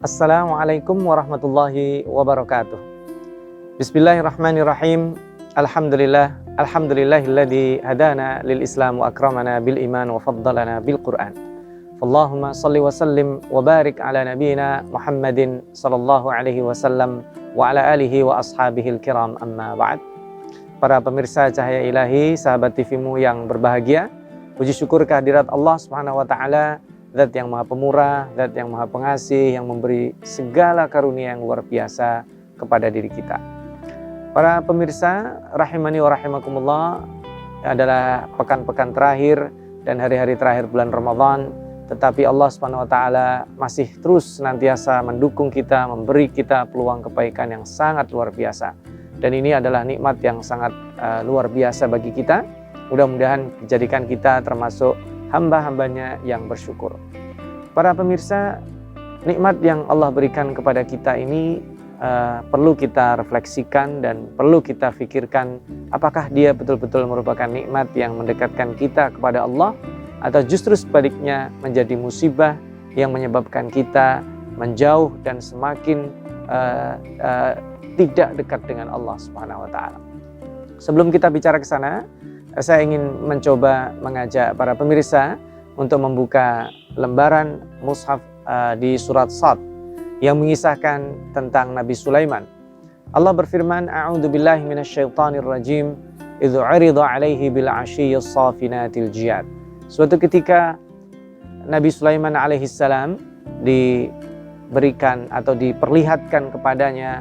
Assalamualaikum warahmatullahi wabarakatuh. Bismillahirrahmanirrahim. Alhamdulillahilladzi hadana lil Islam wa akramana bil iman wa faddalana bil Qur'an. Allahumma salli wa sallim wa barik ala nabiyyina Muhammadin sallallahu alaihi wasallam wa ala alihi wa ashabihil kiram, amma ba'd. Para pemirsa Cahaya Ilahi, sahabat TV-mu yang berbahagia, puji syukur kehadirat Allah Subhanahu wa taala, Zat yang Maha Pemurah, Zat yang Maha Pengasih, yang memberi segala karunia yang luar biasa kepada diri kita. Para pemirsa rahimani wa rahimakumullah, adalah pekan-pekan terakhir dan hari-hari terakhir bulan Ramadan, tetapi Allah Subhanahu wa taala masih terus senantiasa mendukung kita, memberi kita peluang kebaikan yang sangat luar biasa. Dan ini adalah nikmat yang sangat luar biasa bagi kita. Mudah-mudahan dijadikan kita termasuk hamba-hambanya yang bersyukur. Para pemirsa, nikmat yang Allah berikan kepada kita ini perlu kita refleksikan dan perlu kita pikirkan, apakah dia betul-betul merupakan nikmat yang mendekatkan kita kepada Allah, atau justru sebaliknya menjadi musibah yang menyebabkan kita menjauh dan semakin tidak dekat dengan Allah Subhanahu wa taala. Sebelum kita bicara ke sana, saya ingin mencoba mengajak para pemirsa untuk membuka lembaran mushaf di surat Sad yang mengisahkan tentang Nabi Sulaiman. Allah berfirman, A'udzubillahi minasyaitonir rajim, idzu 'urida 'alaihi bil 'asyiyyis safinatil jiyad. Suatu ketika Nabi Sulaiman alaihissalam diberikan atau diperlihatkan kepadanya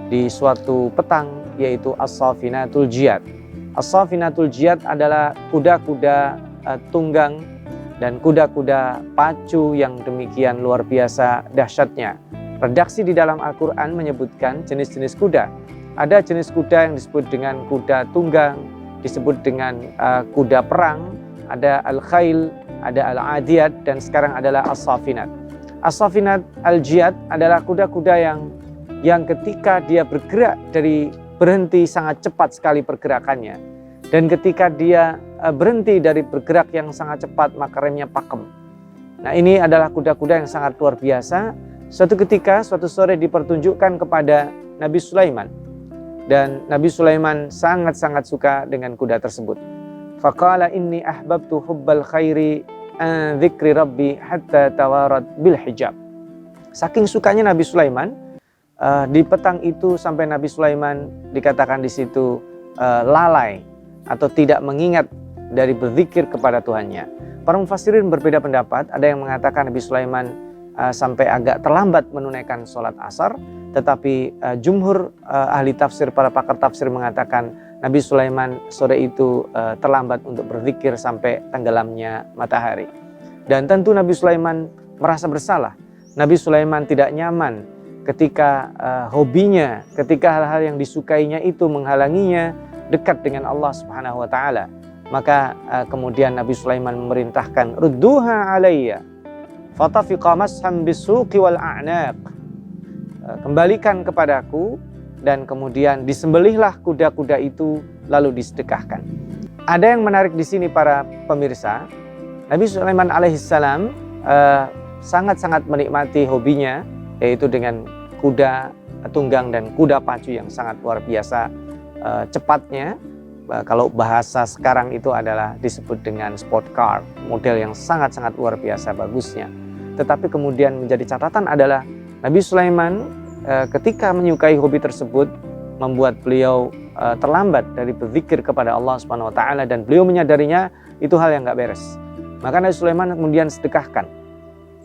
di suatu petang, yaitu as-safinatul jiyad. As-safinatul jiyad adalah kuda-kuda tunggang dan kuda-kuda pacu yang demikian luar biasa dahsyatnya. Redaksi di dalam Al-Quran menyebutkan jenis-jenis kuda. Ada jenis kuda yang disebut dengan kuda tunggang, disebut dengan kuda perang, ada al-khail, ada al-adiyat, dan sekarang adalah as-safinat. As-safinat al-jiyad adalah kuda-kuda yang ketika dia bergerak berhenti sangat cepat sekali pergerakannya, dan ketika dia berhenti dari bergerak yang sangat cepat maka remnya pakem. Nah, ini adalah kuda-kuda yang sangat luar biasa. Suatu ketika, suatu sore dipertunjukkan kepada Nabi Sulaiman, dan Nabi Sulaiman sangat-sangat suka dengan kuda tersebut. Faqala inni ahbabtu hubbal khairi an dzikri rabbi hatta tawarat bil hijab. Saking sukanya Nabi Sulaiman, di petang itu sampai Nabi Sulaiman dikatakan di situ lalai atau tidak mengingat dari berzikir kepada Tuhannya. Para mufassirin berbeda pendapat. Ada yang mengatakan Nabi Sulaiman sampai agak terlambat menunaikan sholat asar, tetapi jumhur ahli tafsir, para pakar tafsir mengatakan Nabi Sulaiman sore itu terlambat untuk berzikir sampai tenggelamnya matahari. Dan tentu Nabi Sulaiman merasa bersalah. Nabi Sulaiman tidak nyaman ketika hobinya, ketika hal-hal yang disukainya itu menghalanginya dekat dengan Allah Subhanahu wa taala. Maka kemudian Nabi Sulaiman memerintahkan, rudduha alayya fatafiqa masham bisuqi wal a'naq. Kembalikan kepadaku, dan kemudian disembelihlah kuda-kuda itu lalu disedekahkan. Ada yang menarik di sini para pemirsa. Nabi Sulaiman alaihissalam sangat-sangat menikmati hobinya, yaitu dengan kuda tunggang dan kuda pacu yang sangat luar biasa cepatnya. Kalau bahasa sekarang itu adalah disebut dengan sport car, model yang sangat-sangat luar biasa bagusnya. Tetapi kemudian menjadi catatan adalah Nabi Sulaiman ketika menyukai hobi tersebut membuat beliau terlambat dari berzikir kepada Allah Subhanahu wa taala, dan beliau menyadarinya itu hal yang gak beres. Maka Nabi Sulaiman kemudian sedekahkan.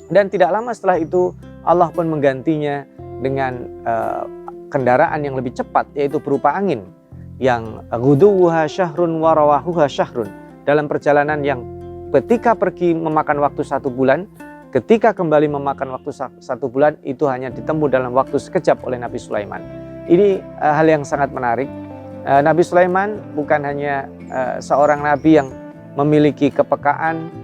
Dan tidak lama setelah itu Allah pun menggantinya dengan kendaraan yang lebih cepat, yaitu berupa angin, yang ghuduwuha syahrun wa rawahuha syahrun. Dalam perjalanan yang ketika pergi memakan waktu 1 bulan, ketika kembali memakan waktu 1 bulan, itu hanya ditempuh dalam waktu sekejap oleh Nabi Sulaiman. Ini hal yang sangat menarik. Nabi Sulaiman bukan hanya seorang nabi yang memiliki kepekaan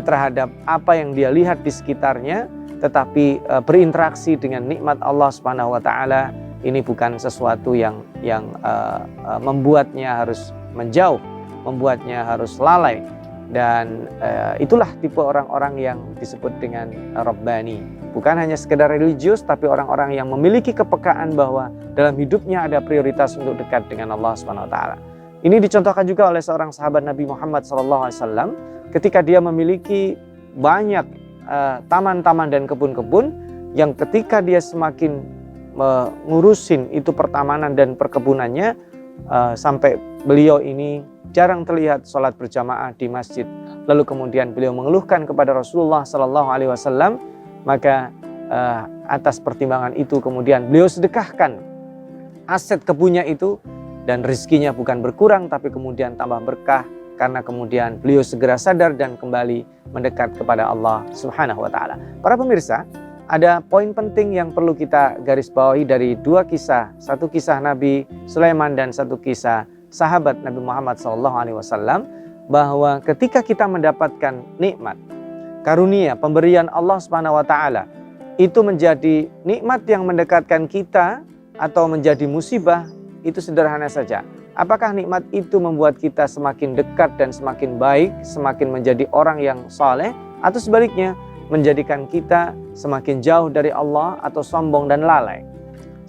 terhadap apa yang dia lihat di sekitarnya, tetapi berinteraksi dengan nikmat Allah Subhanahu wa taala. Ini bukan sesuatu yang membuatnya harus menjauh, membuatnya harus lalai. Dan itulah tipe orang-orang yang disebut dengan Rabbani. Bukan hanya sekedar religius, tapi orang-orang yang memiliki kepekaan bahwa dalam hidupnya ada prioritas untuk dekat dengan Allah SWT. Ini dicontohkan juga oleh seorang sahabat Nabi Muhammad SAW ketika dia memiliki banyak taman-taman dan kebun-kebun, yang ketika dia semakin ngurusin itu pertamanan dan perkebunannya, sampai beliau ini jarang terlihat sholat berjamaah di masjid. Lalu kemudian beliau mengeluhkan kepada Rasulullah SAW, maka atas pertimbangan itu kemudian beliau sedekahkan aset kebunnya itu, dan rezekinya bukan berkurang tapi kemudian tambah berkah, karena kemudian beliau segera sadar dan kembali mendekat kepada Allah Subhanahu wa taala. Para pemirsa, ada poin penting yang perlu kita garis bawahi dari dua kisah, satu kisah Nabi Sulaiman dan satu kisah sahabat Nabi Muhammad SAW, bahwa ketika kita mendapatkan nikmat, karunia, pemberian Allah Subhanahu wa taala, itu menjadi nikmat yang mendekatkan kita atau menjadi musibah, itu sederhana saja. Apakah nikmat itu membuat kita semakin dekat dan semakin baik, semakin menjadi orang yang saleh, atau sebaliknya menjadikan kita semakin jauh dari Allah atau sombong dan lalai?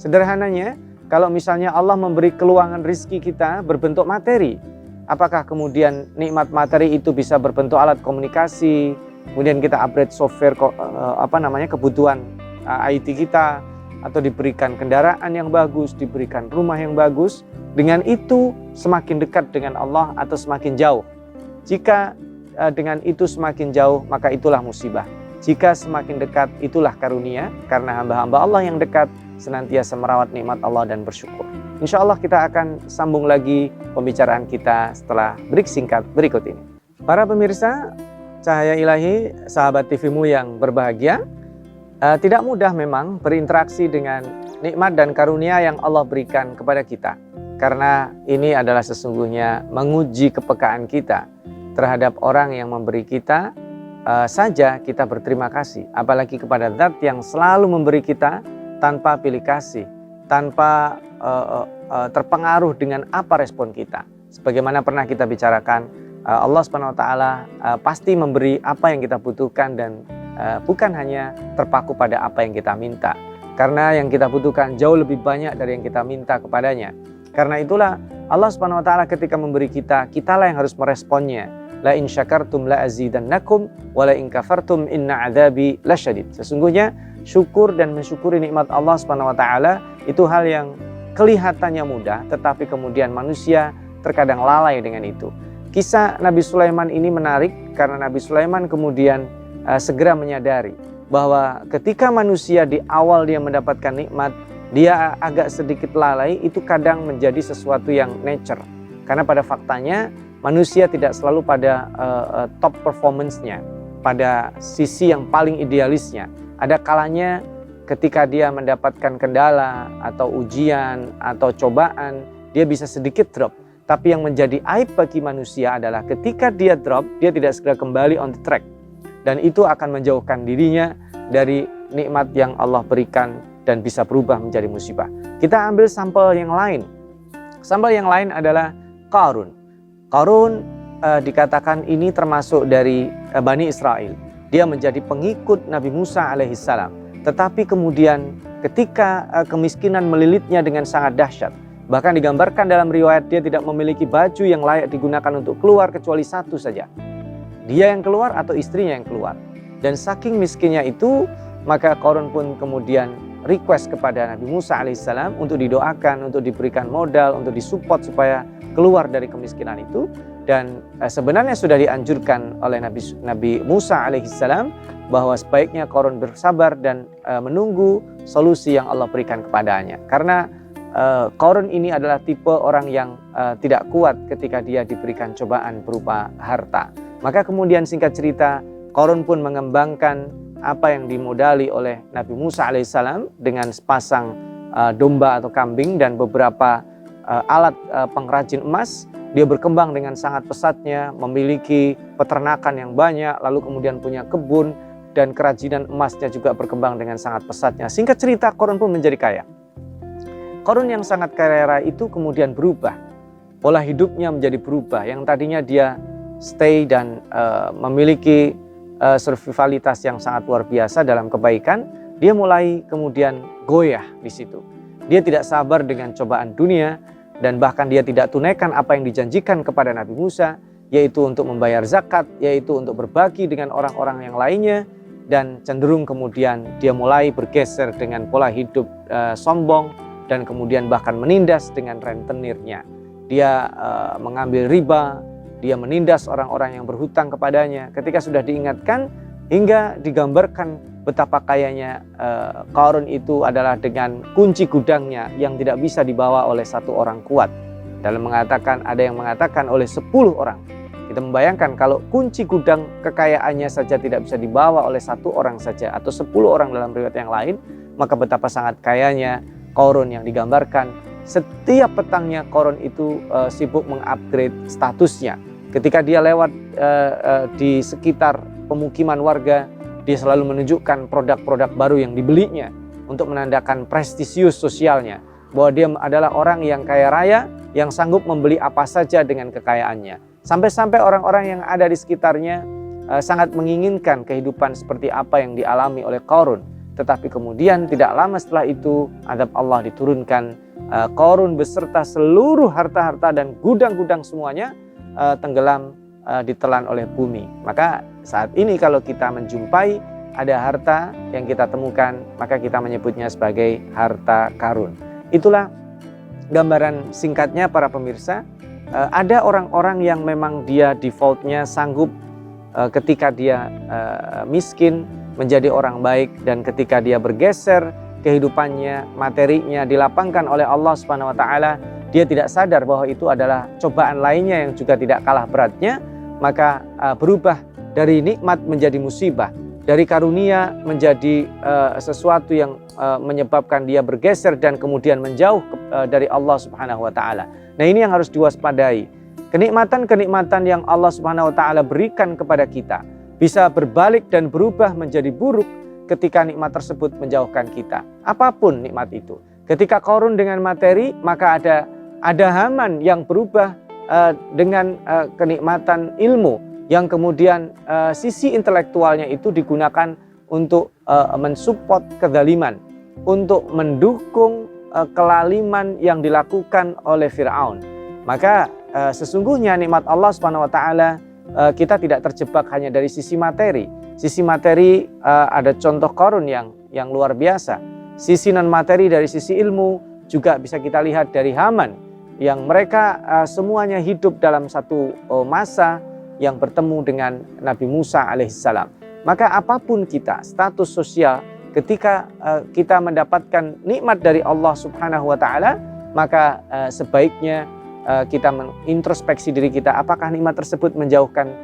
Sederhananya, kalau misalnya Allah memberi keluangan rizki kita berbentuk materi, apakah kemudian nikmat materi itu bisa berbentuk alat komunikasi, kemudian kita upgrade software kebutuhan IT kita, atau diberikan kendaraan yang bagus, diberikan rumah yang bagus, dengan itu semakin dekat dengan Allah atau semakin jauh? Jika dengan itu semakin jauh, maka itulah musibah. Jika semakin dekat, itulah karunia, karena hamba-hamba Allah yang dekat senantiasa merawat nikmat Allah dan bersyukur. Insya Allah kita akan sambung lagi pembicaraan kita setelah break singkat berikut ini. Para pemirsa Cahaya Ilahi, sahabat TV-mu yang berbahagia, tidak mudah memang berinteraksi dengan nikmat dan karunia yang Allah berikan kepada kita. Karena ini adalah sesungguhnya menguji kepekaan kita terhadap orang yang memberi kita, saja kita berterima kasih. Apalagi kepada zat yang selalu memberi kita tanpa pilih kasih, tanpa terpengaruh dengan apa respon kita. Sebagaimana pernah kita bicarakan, Allah SWT pasti memberi apa yang kita butuhkan, dan bukan hanya terpaku pada apa yang kita minta. Karena yang kita butuhkan jauh lebih banyak dari yang kita minta kepadanya. Karena itulah Allah SWT ketika memberi kita, kitalah yang harus meresponnya. La in syakartum la azidannakum wa la in kafartum inna adzabi lasyadid. Sesungguhnya syukur dan mensyukuri nikmat Allah SWT itu hal yang kelihatannya mudah, tetapi kemudian manusia terkadang lalai dengan itu. Kisah Nabi Sulaiman ini menarik karena Nabi Sulaiman kemudian segera menyadari bahwa ketika manusia di awal dia mendapatkan nikmat, dia agak sedikit lalai, itu kadang menjadi sesuatu yang nature. Karena pada faktanya manusia tidak selalu pada top performance-nya, pada sisi yang paling idealisnya. Ada kalanya ketika dia mendapatkan kendala atau ujian atau cobaan, dia bisa sedikit drop. Tapi yang menjadi aib bagi manusia adalah ketika dia drop, dia tidak segera kembali on the track. Dan itu akan menjauhkan dirinya dari nikmat yang Allah berikan dan bisa berubah menjadi musibah. Kita ambil sampel yang lain. Sampel yang lain adalah Qarun. Qarun dikatakan ini termasuk dari Bani Israel. Dia menjadi pengikut Nabi Musa alaihissalam. Tetapi kemudian ketika kemiskinan melilitnya dengan sangat dahsyat, bahkan digambarkan dalam riwayat dia tidak memiliki baju yang layak digunakan untuk keluar kecuali satu saja. Dia yang keluar atau istrinya yang keluar. Dan saking miskinnya itu, maka Qarun pun kemudian request kepada Nabi Musa alaihissalam untuk didoakan, untuk diberikan modal, untuk disupport supaya keluar dari kemiskinan itu. Dan sebenarnya sudah dianjurkan oleh Nabi Musa alaihissalam bahwa sebaiknya Qarun bersabar dan menunggu solusi yang Allah berikan kepadanya. Karena Qarun ini adalah tipe orang yang tidak kuat ketika dia diberikan cobaan berupa harta. Maka kemudian singkat cerita, Qarun pun mengembangkan apa yang dimodali oleh Nabi Musa alaihissalam dengan sepasang domba atau kambing dan beberapa alat pengrajin emas. Dia berkembang dengan sangat pesatnya, memiliki peternakan yang banyak, lalu kemudian punya kebun, dan kerajinan emasnya juga berkembang dengan sangat pesatnya. Singkat cerita, Qarun pun menjadi kaya. Qarun yang sangat kaya raya itu kemudian berubah. Pola hidupnya menjadi berubah. Yang tadinya dia stay dan memiliki survivalitas yang sangat luar biasa dalam kebaikan, dia mulai kemudian goyah di situ. Dia tidak sabar dengan cobaan dunia dan bahkan dia tidak tunaikan apa yang dijanjikan kepada Nabi Musa, yaitu untuk membayar zakat, yaitu untuk berbagi dengan orang-orang yang lainnya, dan cenderung kemudian dia mulai bergeser dengan pola hidup sombong dan kemudian bahkan menindas dengan rentenirnya. Dia mengambil riba, dia menindas orang-orang yang berhutang kepadanya. Ketika sudah diingatkan, hingga digambarkan betapa kayanya Qarun itu adalah dengan kunci gudangnya yang tidak bisa dibawa oleh satu orang kuat. Dalam mengatakan, ada yang mengatakan oleh 10 orang. Kita membayangkan kalau kunci gudang kekayaannya saja tidak bisa dibawa oleh satu orang saja atau 10 orang dalam riwayat yang lain, maka betapa sangat kayanya Qarun yang digambarkan. Setiap petangnya Qarun itu sibuk mengupgrade statusnya. Ketika dia lewat di sekitar pemukiman warga, dia selalu menunjukkan produk-produk baru yang dibelinya untuk menandakan prestisius sosialnya, bahwa dia adalah orang yang kaya raya, yang sanggup membeli apa saja dengan kekayaannya. Sampai-sampai orang-orang yang ada di sekitarnya sangat menginginkan kehidupan seperti apa yang dialami oleh Qarun. Tetapi kemudian tidak lama setelah itu azab Allah diturunkan. Qarun beserta seluruh harta-harta dan gudang-gudang semuanya tenggelam, ditelan oleh bumi. Maka saat ini kalau kita menjumpai ada harta yang kita temukan, maka kita menyebutnya sebagai harta karun. Itulah gambaran singkatnya para pemirsa. Ada orang-orang yang memang dia defaultnya sanggup ketika dia miskin menjadi orang baik, dan ketika dia bergeser kehidupannya, materinya dilapangkan oleh Allah Subhanahu wa taala, dia tidak sadar bahwa itu adalah cobaan lainnya yang juga tidak kalah beratnya, maka berubah dari nikmat menjadi musibah, dari karunia menjadi sesuatu yang menyebabkan dia bergeser dan kemudian menjauh dari Allah Subhanahu wa taala. Nah, ini yang harus diwaspadai. Kenikmatan-kenikmatan yang Allah Subhanahu wa taala berikan kepada kita bisa berbalik dan berubah menjadi buruk ketika nikmat tersebut menjauhkan kita. Apapun nikmat itu. Ketika Qarun dengan materi, maka ada Haman yang berubah dengan kenikmatan ilmu, yang kemudian sisi intelektualnya itu digunakan untuk mensupport kezaliman, untuk mendukung kelaliman yang dilakukan oleh Fir'aun. Maka sesungguhnya nikmat Allah Subhanahu wa taala, kita tidak terjebak hanya dari sisi materi. Sisi materi ada contoh Qarun yang luar biasa. Sisi non materi dari sisi ilmu juga bisa kita lihat dari Haman, yang mereka semuanya hidup dalam satu masa yang bertemu dengan Nabi Musa alaihissalam. Maka apapun kita, status sosial, ketika kita mendapatkan nikmat dari Allah Subhanahu wa taala, maka sebaiknya kita mengintrospeksi diri kita, apakah nikmat tersebut menjauhkan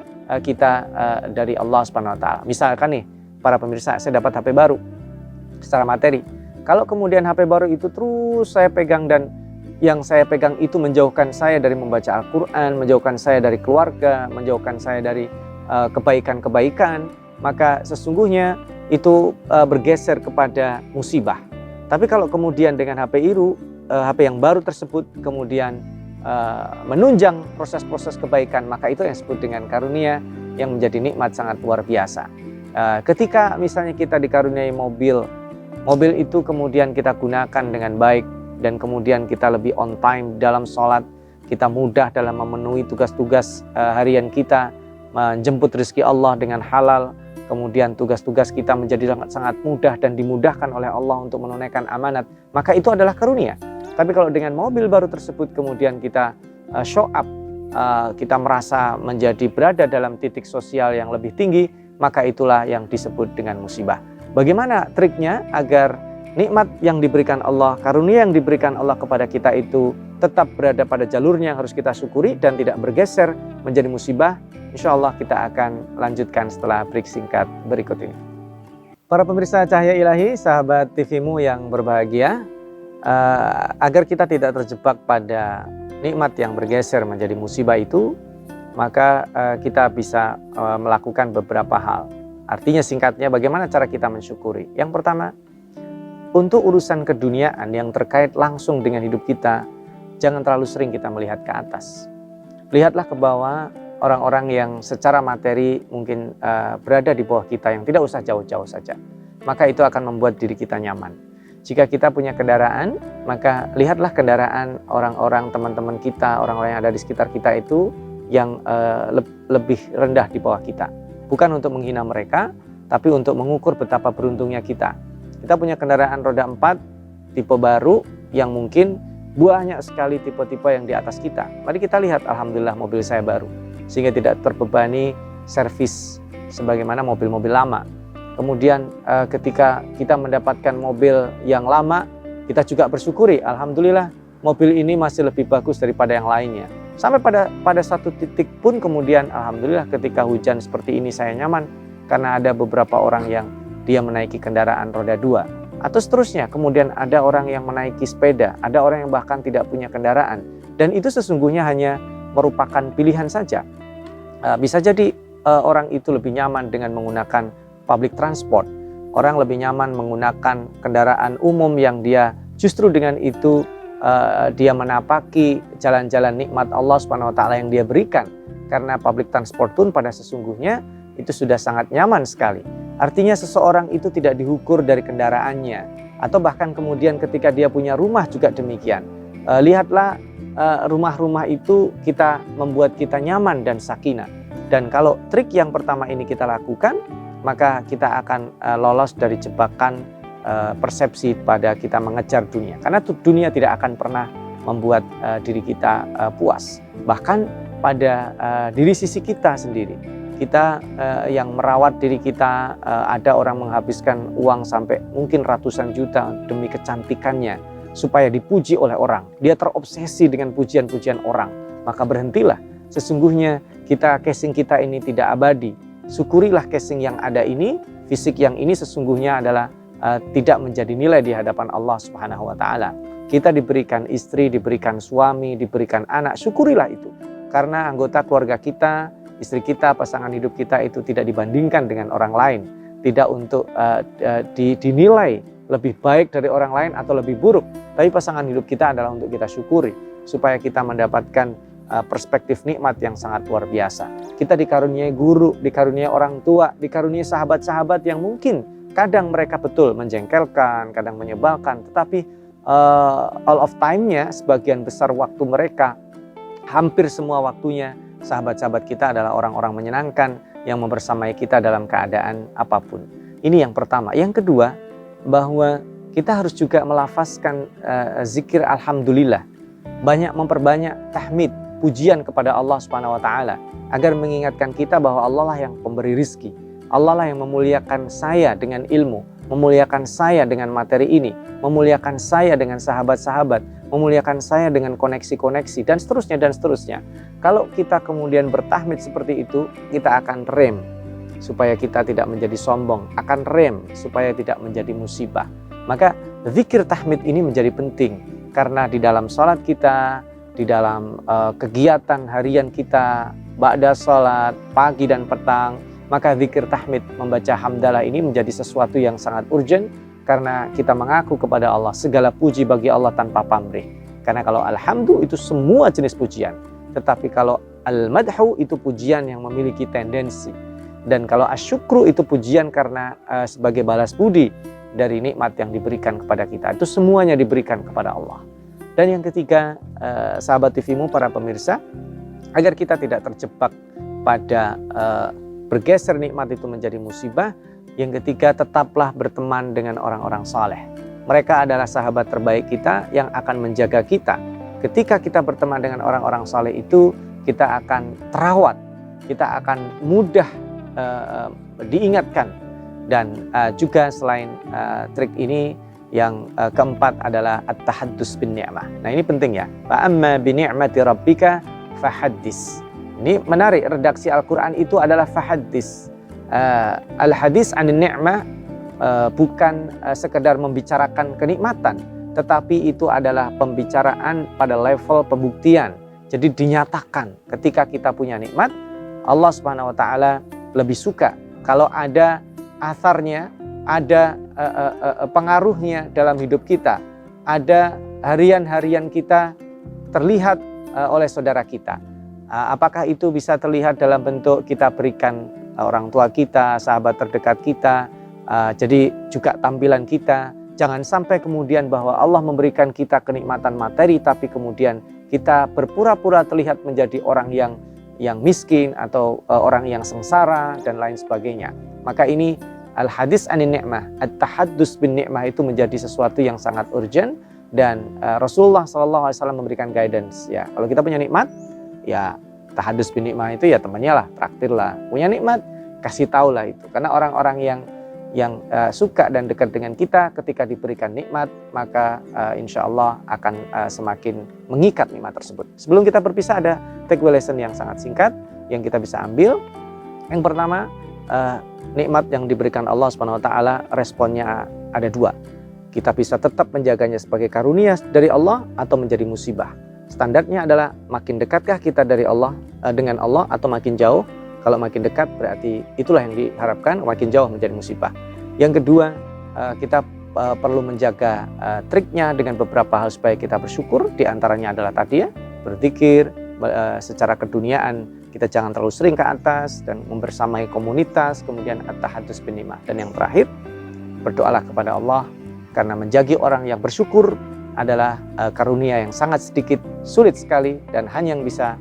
kita dari Allah Subhanahu wa taala. Misalkan nih, para pemirsa, saya dapat HP baru secara materi. Kalau kemudian HP baru itu terus saya pegang dan yang saya pegang itu menjauhkan saya dari membaca Al-Quran, menjauhkan saya dari keluarga, menjauhkan saya dari kebaikan-kebaikan, maka sesungguhnya itu bergeser kepada musibah. Tapi kalau kemudian dengan HP yang baru tersebut kemudian menunjang proses-proses kebaikan, maka itu yang disebut dengan karunia yang menjadi nikmat sangat luar biasa. Ketika misalnya kita dikaruniai mobil itu kemudian kita gunakan dengan baik, dan kemudian kita lebih on time dalam sholat, kita mudah dalam memenuhi tugas-tugas harian kita, menjemput rezeki Allah dengan halal, kemudian tugas-tugas kita menjadi sangat mudah dan dimudahkan oleh Allah untuk menunaikan amanat, maka itu adalah karunia. Tapi kalau dengan mobil baru tersebut kemudian kita show up, kita merasa menjadi berada dalam titik sosial yang lebih tinggi, maka itulah yang disebut dengan musibah. Bagaimana triknya agar nikmat yang diberikan Allah, karunia yang diberikan Allah kepada kita itu tetap berada pada jalurnya yang harus kita syukuri dan tidak bergeser menjadi musibah? Insya Allah kita akan lanjutkan setelah break singkat berikut ini. Para pemirsa Cahaya Ilahi, sahabat TV-mu yang berbahagia, agar kita tidak terjebak pada nikmat yang bergeser menjadi musibah itu, maka kita bisa melakukan beberapa hal. Artinya singkatnya, bagaimana cara kita mensyukuri? Yang pertama, untuk urusan keduniaan yang terkait langsung dengan hidup kita, jangan terlalu sering kita melihat ke atas. Lihatlah ke bawah. orang-orang yang secara materi mungkin berada di bawah kita, yang tidak usah jauh-jauh saja. Maka itu akan membuat diri kita nyaman. Jika kita punya kendaraan, maka lihatlah kendaraan orang-orang, teman-teman kita, orang-orang yang ada di sekitar kita itu yang lebih rendah di bawah kita. Bukan untuk menghina mereka, tapi untuk mengukur betapa beruntungnya kita. Kita punya kendaraan roda 4, tipe baru, yang mungkin banyak sekali tipe-tipe yang di atas kita. Mari kita lihat, alhamdulillah mobil saya baru, sehingga tidak terbebani servis sebagaimana mobil-mobil lama. Kemudian ketika kita mendapatkan mobil yang lama, kita juga bersyukuri, alhamdulillah mobil ini masih lebih bagus daripada yang lainnya. Sampai pada satu titik pun kemudian alhamdulillah ketika hujan seperti ini saya nyaman, karena ada beberapa orang yang dia menaiki kendaraan roda 2. Atau seterusnya, kemudian ada orang yang menaiki sepeda, ada orang yang bahkan tidak punya kendaraan. Dan itu sesungguhnya hanya merupakan pilihan saja. Bisa jadi orang itu lebih nyaman dengan menggunakan public transport. Orang lebih nyaman menggunakan kendaraan umum yang dia justru dengan itu dia menapaki jalan-jalan nikmat Allah Subhanahu wa taala yang dia berikan. Karena public transport pun pada sesungguhnya itu sudah sangat nyaman sekali. Artinya seseorang itu tidak diukur dari kendaraannya, atau bahkan kemudian ketika dia punya rumah juga demikian. Lihatlah rumah-rumah itu kita membuat kita nyaman dan sakinah. Dan kalau trik yang pertama ini kita lakukan, maka kita akan lolos dari jebakan persepsi pada kita mengejar dunia. Karena dunia tidak akan pernah membuat diri kita puas. Bahkan pada diri sisi kita sendiri. Kita yang merawat diri kita, ada orang menghabiskan uang sampai mungkin ratusan juta demi kecantikannya supaya dipuji oleh orang. Dia terobsesi dengan pujian-pujian orang. Maka berhentilah. Sesungguhnya casing kita ini tidak abadi. Syukurilah casing yang ada ini, fisik yang ini sesungguhnya adalah tidak menjadi nilai di hadapan Allah Subhanahu wa taala. Kita diberikan istri, diberikan suami, diberikan anak, syukurilah itu. Karena anggota keluarga kita, istri kita, pasangan hidup kita itu tidak dibandingkan dengan orang lain, tidak untuk dinilai lebih baik dari orang lain atau lebih buruk, tapi pasangan hidup kita adalah untuk kita syukuri supaya kita mendapatkan perspektif nikmat yang sangat luar biasa. Kita dikaruniai guru, dikaruniai orang tua, dikaruniai sahabat-sahabat yang mungkin kadang mereka betul menjengkelkan, kadang menyebalkan, tetapi all of time-nya, sebagian besar waktu mereka, hampir semua waktunya, sahabat-sahabat kita adalah orang-orang menyenangkan yang membersamai kita dalam keadaan apapun. Ini yang pertama. Yang kedua, bahwa kita harus juga melafazkan zikir alhamdulillah. Banyak memperbanyak tahmid, pujian kepada Allah Subhanahu wa taala agar mengingatkan kita bahwa Allah lah yang pemberi rizki. Allah lah yang memuliakan saya dengan ilmu, memuliakan saya dengan materi ini, memuliakan saya dengan sahabat-sahabat, memuliakan saya dengan koneksi-koneksi, dan seterusnya dan seterusnya. Kalau kita kemudian bertahmid seperti itu, kita akan rem supaya kita tidak menjadi sombong, akan rem supaya tidak menjadi musibah. Maka zikir tahmid ini menjadi penting, karena di dalam salat kita, di dalam kegiatan harian kita, ba'da salat, pagi dan petang, maka zikir tahmid, membaca hamdalah ini menjadi sesuatu yang sangat urgent, karena kita mengaku kepada Allah segala puji bagi Allah tanpa pamrih. Karena kalau alhamdu itu semua jenis pujian, tetapi kalau al-madhu itu pujian yang memiliki tendensi, dan kalau asyukru itu pujian karena sebagai balas budi dari nikmat yang diberikan kepada kita. Itu semuanya diberikan kepada Allah. Dan yang ketiga, sahabat TV-mu, para pemirsa, agar kita tidak terjebak pada bergeser nikmat itu menjadi musibah. Yang ketiga, tetaplah berteman dengan orang-orang saleh. Mereka adalah sahabat terbaik kita yang akan menjaga kita. Ketika kita berteman dengan orang-orang saleh itu, kita akan terawat, kita akan mudah diingatkan. Dan juga selain trik ini, yang keempat adalah at-tahaddus bin ni'mah. Nah, ini penting ya. Fa amma bi ni'mati rabbika fahaddis. Ini menarik, redaksi Al-Quran itu adalah fahaddis. Al-hadis an ni'mah bukan sekedar membicarakan kenikmatan, tetapi itu adalah pembicaraan pada level pembuktian. Jadi dinyatakan ketika kita punya nikmat, Allah Subhanahu wa taala lebih suka kalau ada atharnya, ada pengaruhnya dalam hidup kita, ada harian-harian kita terlihat oleh saudara kita. Apakah itu bisa terlihat dalam bentuk kita berikan orang tua kita, sahabat terdekat kita, jadi juga tampilan kita. Jangan sampai kemudian bahwa Allah memberikan kita kenikmatan materi, tapi kemudian kita berpura-pura terlihat menjadi orang yang miskin atau orang yang sengsara dan lain sebagainya. Maka ini al-hadis anin ni'mah, at-tahaddus bin ni'mah itu menjadi sesuatu yang sangat urgent, dan Rasulullah SAW memberikan guidance. Ya, kalau kita punya nikmat, ya tahadus bin nikmah itu ya temannya lah, traktir lah. Punya nikmat, kasih tahu lah itu. Karena orang-orang yang suka dan dekat dengan kita ketika diberikan nikmat, maka insya Allah akan semakin mengikat nikmat tersebut. Sebelum kita berpisah, ada takeaway lesson yang sangat singkat yang kita bisa ambil. Yang pertama, nikmat yang diberikan Allah SWT, responnya ada dua. Kita bisa tetap menjaganya sebagai karunia dari Allah atau menjadi musibah. Standarnya adalah makin dekatkah kita dari Allah, dengan Allah, atau makin jauh. Kalau makin dekat berarti itulah yang diharapkan, makin jauh menjadi musibah. Yang kedua, kita perlu menjaga triknya dengan beberapa hal supaya kita bersyukur. Di antaranya adalah tadi ya, berzikir secara keduniaan. Kita jangan terlalu sering ke atas dan membersamai komunitas, kemudian at-tahadus bin ni'mah. Dan yang terakhir, berdoalah kepada Allah, karena menjadi orang yang bersyukur adalah karunia yang sangat sedikit, sulit sekali, dan hanya yang bisa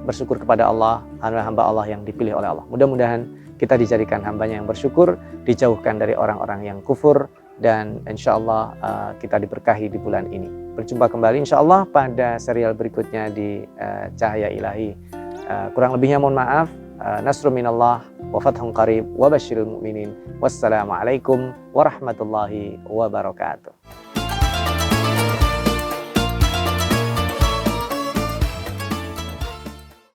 bersyukur kepada Allah adalah hamba Allah yang dipilih oleh Allah. Mudah-mudahan kita dijadikan hambanya yang bersyukur, dijauhkan dari orang-orang yang kufur, dan insya Allah kita diberkahi di bulan ini. Berjumpa kembali insya Allah pada serial berikutnya di Cahaya Ilahi. Kurang lebihnya mohon maaf. Nasrun minallah wa fathun qarib wa basyiril mu'minin. Wassalamualaikum warahmatullahi wabarakatuh.